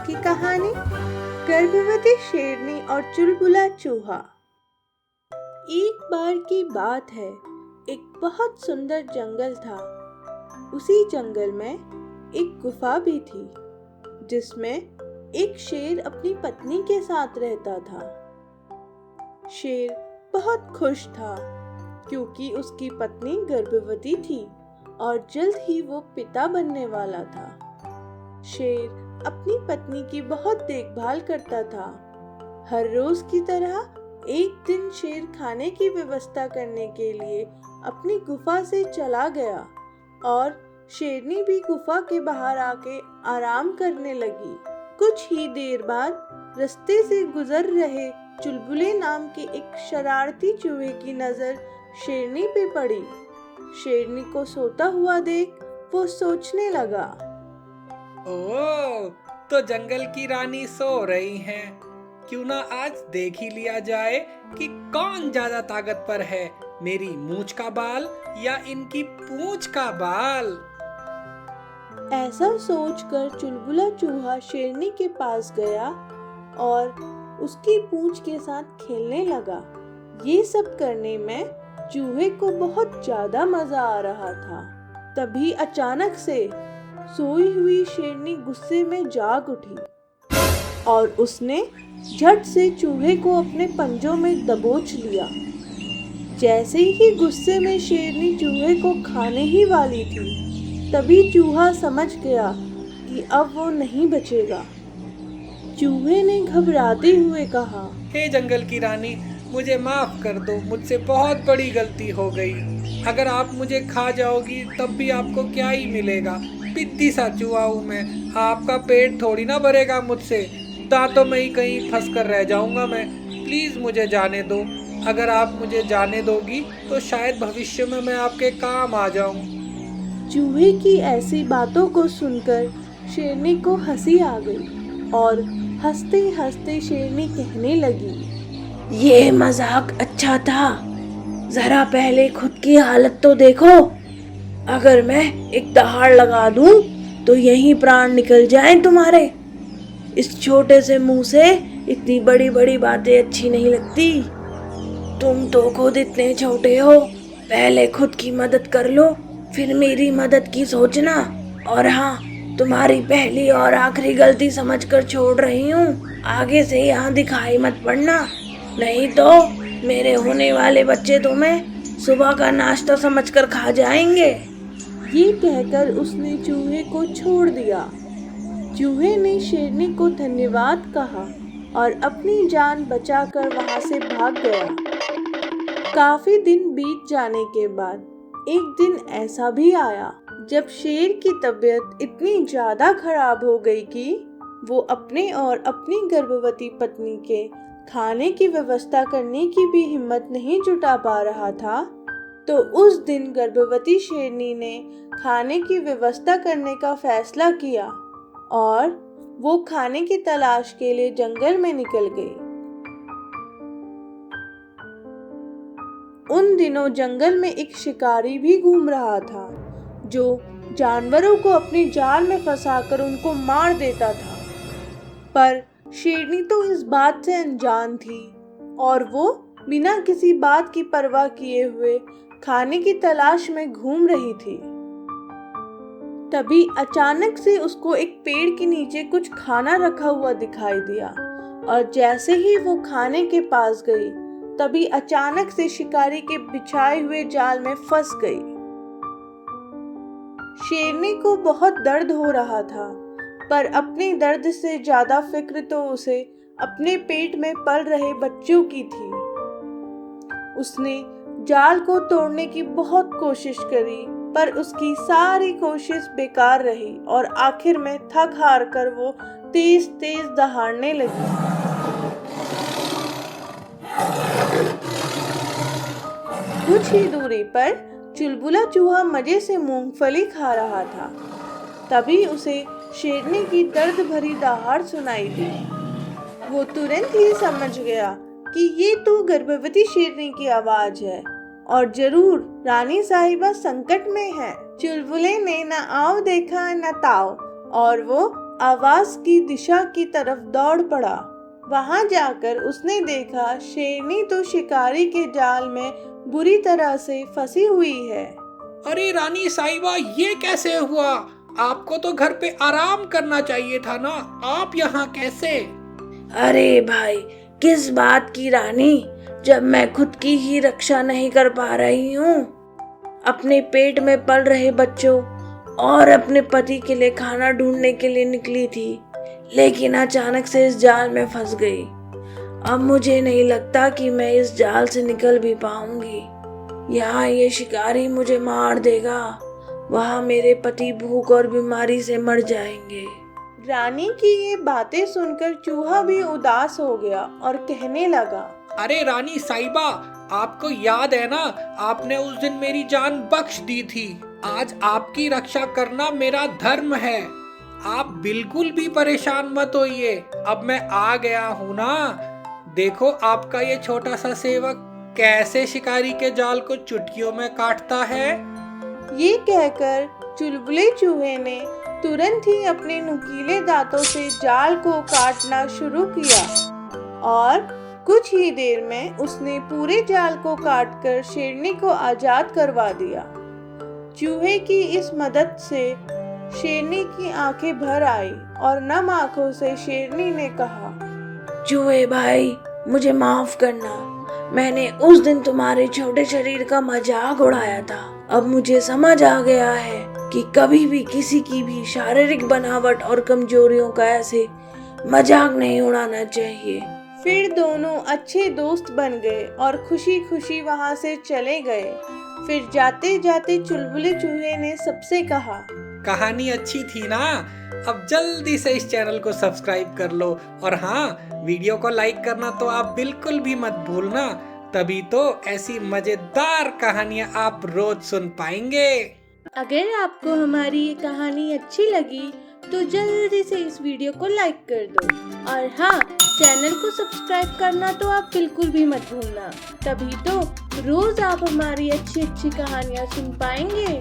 की कहानी गर्भवती शेरनी और चुलबुला चूहा। एक बार की बात है, एक बहुत सुंदर जंगल था। उसी जंगल में एक गुफा भी थी, जिसमें एक शेर अपनी पत्नी के साथ रहता था। शेर बहुत खुश था क्योंकि उसकी पत्नी गर्भवती थी और जल्द ही वो पिता बनने वाला था। शेर अपनी पत्नी की बहुत देखभाल करता था। हर रोज की तरह एक दिन शेर खाने की व्यवस्था करने के लिए अपनी गुफा से चला गया और शेरनी भी गुफा के बाहर आके आराम करने लगी। कुछ ही देर बाद रास्ते से गुजर रहे चुलबुले नाम के एक शरारती चूहे की नजर शेरनी पे पड़ी। शेरनी को सोता हुआ देख वो सोचने लगा, ओह, तो जंगल की रानी सो रही हैं। क्यों ना आज देख ही लिया जाए कि कौन ज्यादा ताकतवर है, मेरी मूंछ का बाल या इनकी पूंछ का बाल। ऐसा सोचकर चुलबुला चूहा शेरनी के पास गया और उसकी पूंछ के साथ खेलने लगा। ये सब करने में चूहे को बहुत ज्यादा मजा आ रहा था। तभी अचानक से सोई हुई शेरनी गुस्से में जाग उठी और उसने झट से चूहे को अपने पंजों में दबोच लिया। जैसे ही गुस्से में शेरनी चूहे को खाने ही वाली थी, तभी चूहा समझ गया कि अब वो नहीं बचेगा। चूहे ने घबराते हुए कहा, हे जंगल की रानी, मुझे माफ कर दो, मुझसे बहुत बड़ी गलती हो गई। अगर आप मुझे खा जाओगी तब भी आपको क्या ही मिलेगा। पिद्दी सा चूहा हूँ मैं, आपका पेट थोड़ी ना भरेगा मुझसे। दांतों में ही कहीं फंस कर रह जाऊंगा मैं। प्लीज मुझे जाने दो। अगर आप मुझे जाने दोगी तो शायद भविष्य में मैं आपके काम आ जाऊं। चूहे की ऐसी बातों को सुनकर शेरनी को हंसी आ गई और हंसते हंसते शेरनी कहने लगी, ये मजाक अच्छा था, जरा पहले खुद की हालत तो देखो। अगर मैं एक दहाड़ लगा दूं तो यहीं प्राण निकल जाएं तुम्हारे। इस छोटे से मुंह से इतनी बड़ी बड़ी बातें अच्छी नहीं लगती। तुम तो खुद इतने छोटे हो, पहले खुद की मदद कर लो, फिर मेरी मदद की सोचना। और हाँ, तुम्हारी पहली और आखिरी गलती समझकर छोड़ रही हूँ। आगे से यहाँ दिखाई मत पड़ना, नहीं तो मेरे होने वाले बच्चे तुम्हें सुबह का नाश्ता समझकर खा जाएंगे। ये कहकर उसने चूहे को छोड़ दिया। चूहे ने शेरनी को धन्यवाद कहा और अपनी जान बचाकर वहां से भाग गया। काफी दिन बीत जाने के बाद एक दिन ऐसा भी आया जब शेर की तबीयत इतनी ज्यादा खराब हो गई कि वो अपने और अपनी गर्भवती पत्नी के खाने की व्यवस्था करने की भी हिम्मत नहीं जुटा पा रहा था। तो उस दिन गर्भवती शेरनी ने खाने की व्यवस्था करने का फैसला किया और वो खाने की तलाश के लिए जंगल में निकल गई। उन दिनों जंगल में एक शिकारी भी घूम रहा था, जो जानवरों को अपने जाल में फंसाकर उनको मार देता था। पर शेरनी तो इस बात से अनजान थी और वो बिना किसी बात की परवाह किए हुए खाने की तलाश में घूम रही थी। तभी अचानक से उसको एक पेड़ के नीचे कुछ खाना रखा हुआ दिखाई दिया और जैसे ही वो खाने के पास गई, तभी अचानक से शिकारी के बिछाए हुए जाल में फंस गई। शेरनी को बहुत दर्द हो रहा था, पर अपने दर्द से ज्यादा फिक्र तो उसे अपने पेट में पल रहे बच्चों की थी। उसने जाल को तोड़ने की बहुत कोशिश करी, पर उसकी सारी कोशिश बेकार रही और आखिर में थक हार कर वो तेज तेज दहाड़ने लगी। कुछ ही दूरी पर चुलबुला चूहा मजे से मूंगफली खा रहा था। तभी उसे शेरनी की दर्द भरी दहाड़ सुनाई दी। वो तुरंत ही समझ गया कि ये तो गर्भवती शेरनी की आवाज है और जरूर रानी साहिबा संकट में है। चुलबुले ने न आव देखा न ताव और वो आवाज की दिशा की तरफ दौड़ पड़ा। वहां जाकर उसने देखा शेरनी तो शिकारी के जाल में बुरी तरह से फंसी हुई है। अरे रानी साहिबा, ये कैसे हुआ? आपको तो घर पे आराम करना चाहिए था ना, आप यहाँ कैसे? अरे भाई, किस बात की रानी, जब मैं खुद की ही रक्षा नहीं कर पा रही हूँ। अपने पेट में पल रहे बच्चों और अपने पति के लिए खाना ढूंढने के लिए निकली थी, लेकिन अचानक से इस जाल में फंस गई। अब मुझे नहीं लगता कि मैं इस जाल से निकल भी पाऊंगी। यहाँ ये शिकारी मुझे मार देगा, वहाँ मेरे पति भूख और बीमारी से मर जाएंगे। रानी की ये बातें सुनकर चूहा भी उदास हो गया और कहने लगा, अरे रानी साहिबा, आपको याद है ना, आपने उस दिन मेरी जान बख्श दी थी। आज आपकी रक्षा करना मेरा धर्म है। आप बिल्कुल भी परेशान मत होइए, अब मैं आ गया हूँ ना। देखो आपका ये छोटा सा सेवक कैसे शिकारी के जाल को चुटकियों में काटता है। ये कहकर चुलबुले चूहे ने तुरंत ही अपने नुकीले दांतों से जाल को काटना शुरू किया और कुछ ही देर में उसने पूरे जाल को काटकर शेरनी को आजाद करवा दिया। चूहे की इस मदद से शेरनी की आंखें भर आई और नम आंखों से शेरनी ने कहा, चूहे भाई, मुझे माफ करना। मैंने उस दिन तुम्हारे छोटे शरीर का मजाक उड़ाया था। अब मुझे समझ आ गया है कि कभी भी किसी की भी शारीरिक बनावट और कमजोरियों का ऐसे मजाक नहीं उड़ाना चाहिए। फिर दोनों अच्छे दोस्त बन गए और खुशी खुशी वहाँ से चले गए। फिर जाते जाते चुलबुले चूहे ने सबसे कहा, कहानी अच्छी थी ना? अब जल्दी से इस चैनल को सब्सक्राइब कर लो और हाँ, वीडियो को लाइक करना तो आप बिल्कुल भी मत भूलना, तभी तो ऐसी मजेदार कहानियाँ आप रोज सुन पाएंगे। अगर आपको हमारी ये कहानी अच्छी लगी तो जल्दी से इस वीडियो को लाइक कर दो और हाँ, चैनल को सब्सक्राइब करना तो आप बिल्कुल भी मत भूलना, तभी तो रोज आप हमारी अच्छी अच्छी कहानियाँ सुन पाएंगे।